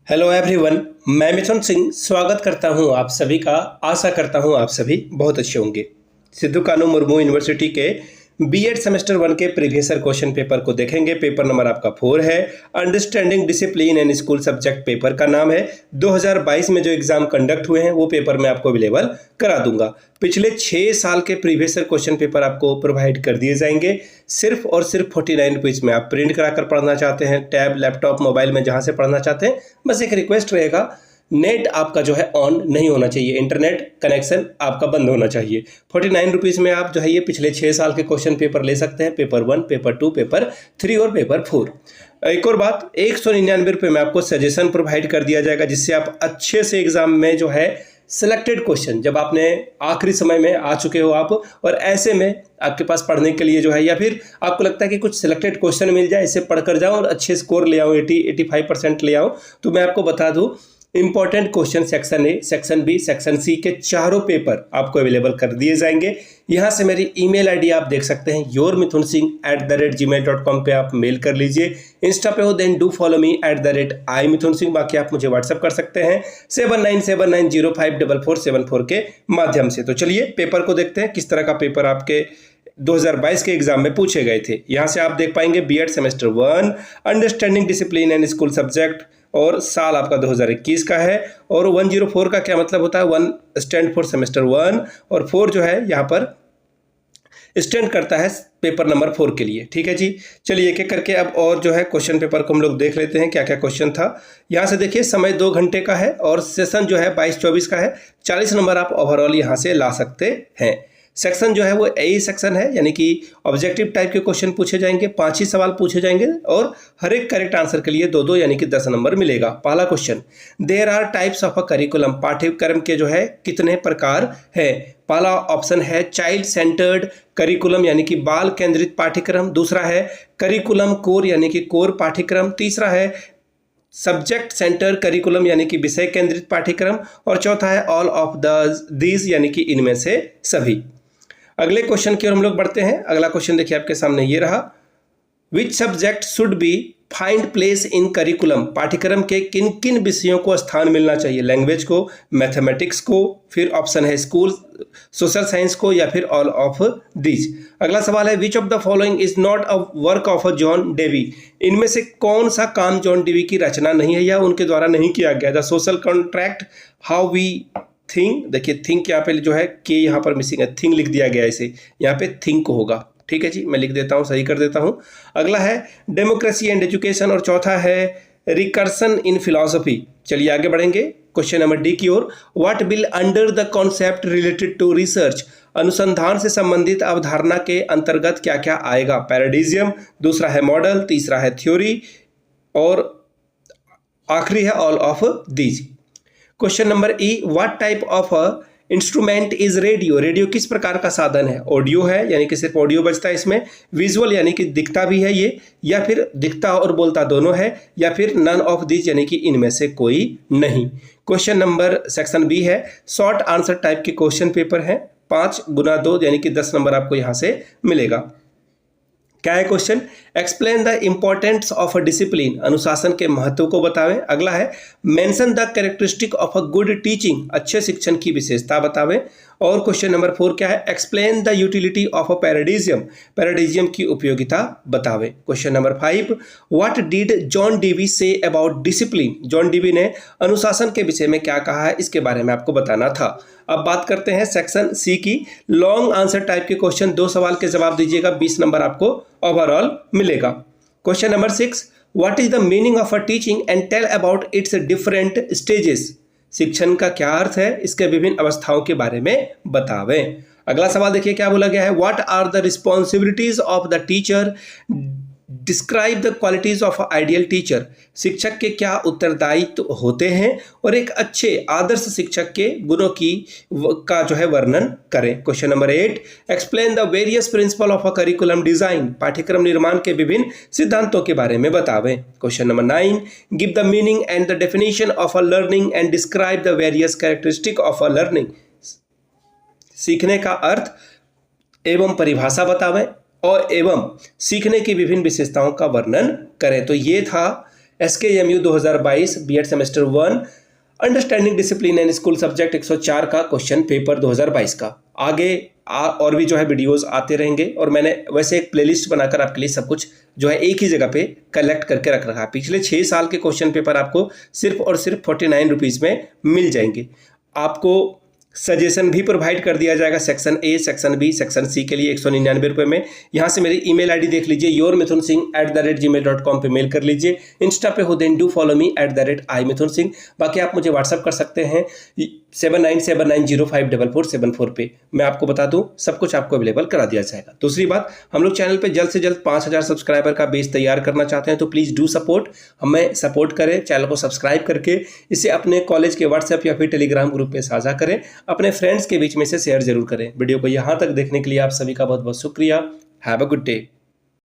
Hello everyone, मैं मिथुन सिंह स्वागत करता हूं आप सभी का। आशा करता हूं आप सभी बहुत अच्छे होंगे। सिद्धू कानू मुर्मू यूनिवर्सिटी के बीएड सेमेस्टर 1 के प्रीवियस ईयर क्वेश्चन पेपर को देखेंगे। पेपर नंबर आपका 4 है। Understanding discipline and school subject paper का नाम है। 2022 में जो एग्जाम कंडक्ट हुए हैं वो पेपर मैं आपको अवेलेबल करा दूंगा। पिछले 6 साल के प्रीवियस ईयर क्वेश्चन पेपर आपको प्रोवाइड कर दिए जाएंगे। सिर्फ और सिर्फ 49 रुपीज़ में आप प्रिंट कराकर पढ़ना चाहते हैं, टैब, लैपटॉप, मोबाइल में जहां से पढ़ना चाहते हैं, बस एक रिक्वेस्ट रहेगा, नेट आपका जो है ऑन नहीं होना चाहिए, इंटरनेट कनेक्शन आपका बंद होना चाहिए। 49 रुपीज़ में आप जो है ये पिछले 6 साल के क्वेश्चन पेपर ले सकते हैं, पेपर 1, पेपर 2, पेपर 3 और पेपर 4। एक और बात, 199 रुपये में आपको सजेशन प्रोवाइड कर दिया जाएगा, जिससे आप अच्छे से एग्जाम में जो है सिलेक्टेड क्वेश्चन, जब आपने आखिरी समय में आ चुके हो आप और ऐसे में आपके पास पढ़ने के लिए जो है, या फिर आपको लगता है कि कुछ सिलेक्टेड क्वेश्चन मिल जाए, इसे पढ़कर जाओ और अच्छे स्कोर ले आओ, 80-85% ले आओ, तो मैं आपको बता दूं, important question section A, section B, section C के चारों पेपर आपको अवेलेबल कर दिए जाएंगे। यहाँ से मेरी ईमेल आईडी आप देख सकते हैं, yourmithunsinh@gmail.com पे आप मेल कर लीजिए। इंस्टा पे हो then do follow me @imithunsingh। बाकी आप मुझे व्हाट्सअप कर सकते हैं 7979054474 के माध्यम से। तो चलिए पेपर को देखते हैं, किस तरह का पेपर आपके 2022 के एग्जाम में पूछे गए थे। यहाँ से आप देख पाएंगे BEd semester 1, understanding discipline and school subject, और साल आपका 2021 का है। और 104 का क्या मतलब होता है? 1 स्टैंड फॉर सेमेस्टर 1 और 4 जो है यहाँ पर स्टैंड करता है पेपर नंबर 4 के लिए। ठीक है जी, चलिए एक एक करके अब और जो है क्वेश्चन पेपर को हम लोग देख लेते हैं, क्या क्या क्वेश्चन था। यहाँ से देखिए, समय 2 घंटे का है और सेशन जो है 22-24 का है। 40 नंबर आप ओवरऑल यहाँ से ला सकते हैं। सेक्शन जो है वो ए सेक्शन है, यानी कि ऑब्जेक्टिव टाइप के क्वेश्चन पूछे जाएंगे, 5 ही सवाल पूछे जाएंगे और हर एक करेक्ट आंसर के लिए 2-2 यानी कि 10 नंबर मिलेगा। पहला question, there are types of a curriculum, पाठ्यक्रम के जो है कितने प्रकार है? पहला ऑप्शन है चाइल्ड सेंटर्ड करिकुलम, यानी कि बाल केंद्रित पाठ्यक्रम। दूसरा है करिकुलम कोर, यानी कि कोर पाठ्यक्रम। तीसरा है सब्जेक्ट सेंटर करिकुलम, यानी कि विषय केंद्रित पाठ्यक्रम। और चौथा है ऑल ऑफ दीज, यानी कि इनमें से सभी। अगले क्वेश्चन की ओर हम लोग बढ़ते हैं। अगला क्वेश्चन देखिए आपके सामने ये रहा, which subject should be find place in curriculum, पाठ्यक्रम के किन किन विषयों को स्थान मिलना चाहिए? लैंग्वेज को, मैथमेटिक्स को, फिर ऑप्शन है स्कूल सोशल साइंस को, या फिर ऑल ऑफ दीज। अगला सवाल है, which of the following is not a work of John Dewey, इनमें से कौन सा काम जॉन डेवी की रचना नहीं है या उनके द्वारा नहीं किया गया? The social contract, how we think, देखिए थिंक यहाँ पे जो है के यहाँ पर मिसिंग है, थिंक लिख दिया गया, इसे यहाँ पे थिंक होगा। ठीक है जी, मैं लिख देता हूँ, सही कर देता हूँ। अगला है डेमोक्रेसी एंड एजुकेशन और चौथा है रिकर्सन इन फिलॉसफी। चलिए आगे बढ़ेंगे क्वेश्चन नंबर डी की ओर। What will under the concept related to research, अनुसंधान से संबंधित अवधारणा के अंतर्गत क्या क्या आएगा? पैराडिजियम, दूसरा है मॉडल, तीसरा है थ्योरी और आखिरी है all of these. Question number E, what type of instrument is radio, radio किस प्रकार का साधन है? ऑडियो है, यानी कि सिर्फ ऑडियो बजता है इसमें। विजुअल, यानी कि दिखता भी है ये, या फिर दिखता और बोलता दोनों है, या फिर नन ऑफ दीज, यानी कि इनमें से कोई नहीं। क्वेश्चन नंबर सेक्शन बी है, शॉर्ट आंसर टाइप के क्वेश्चन पेपर है, 5 × 2 यानी कि 10 नंबर आपको यहां से मिलेगा। क्या है question? Explain the importance of a discipline, अनुशासन के महत्व को बतावें। अगला है mention the characteristic of a good teaching, अच्छे शिक्षण की विशेषता बतावें। और क्वेश्चन नंबर 4 क्या है? Explain the utility of a paradigm, paradigm की उपयोगिता बतावें। Question number 5, what did John Dewey say about discipline, John Dewey ने अनुशासन के विषय में क्या कहा है, इसके बारे में आपको बताना था। अब बात करते हैं सेक्शन सी की, लॉन्ग आंसर टाइप के क्वेश्चन, 2 सवाल के जवाब दीजिएगा, 20 नंबर आपको ओवरऑल मिलेगा। Question number 6, what is the meaning of a teaching and tell about its different stages, शिक्षण का क्या अर्थ है, इसके विभिन्न अवस्थाओं के बारे में बतावें। अगला सवाल देखिए क्या बोला गया है, what are the responsibilities of the teacher, describe the qualities of ideal teacher, शिक्षक के क्या उत्तरदायित्व होते हैं और एक अच्छे आदर्श शिक्षक के गुणों का जो है वर्णन करें। Question number 8, explain the various principle of a curriculum design, पाठ्यक्रम निर्माण के विभिन्न सिद्धांतों के बारे में बतावें। Question number 9, give the meaning and the definition of a learning and describe the various characteristic of a learning, सीखने का अर्थ एवं परिभाषा बतावें और एवं सीखने की विभिन्न विशेषताओं का वर्णन करें। तो ये था SKMU 2022 BEd semester 1 understanding discipline and school subject 104 का क्वेश्चन पेपर 2022 का। आगे और भी जो है वीडियोस आते रहेंगे और मैंने वैसे एक प्लेलिस्ट बनाकर आपके लिए सब कुछ जो है एक ही जगह पे कलेक्ट करके रख रखा है। पिछले 6 साल के क्वेश्चन पेपर आपको सिर्फ और सिर्फ 49 रुपीज़ में मिल जाएंगे। आपको सजेशन भी प्रोवाइड कर दिया जाएगा section A, section B, section C के लिए 199 रुपये में। यहाँ से मेरी ईमेल आईडी देख लीजिए, yourmithunsingh@gmail.com पे मेल कर लीजिए। इंस्टा पे हो then do follow me @imithunsingh। बाकी आप मुझे व्हाट्सअप कर सकते हैं 7979054474 पे। मैं आपको बता दूं सब कुछ आपको अवेलेबल करा दिया जाएगा। दूसरी बात, हम लोग चैनल पे जल्द से जल्द 5000 सब्सक्राइबर का बेस तैयार करना चाहते हैं, तो प्लीज़ डू सपोर्ट, हमें सपोर्ट करें, चैनल को सब्सक्राइब करके इसे अपने कॉलेज के व्हाट्सएप या फिर टेलीग्राम ग्रुप पे साझा करें, अपने फ्रेंड्स के बीच में से शेयर जरूर करें। वीडियो को यहाँ तक देखने के लिए आप सभी का बहुत बहुत शुक्रिया। Have a good day.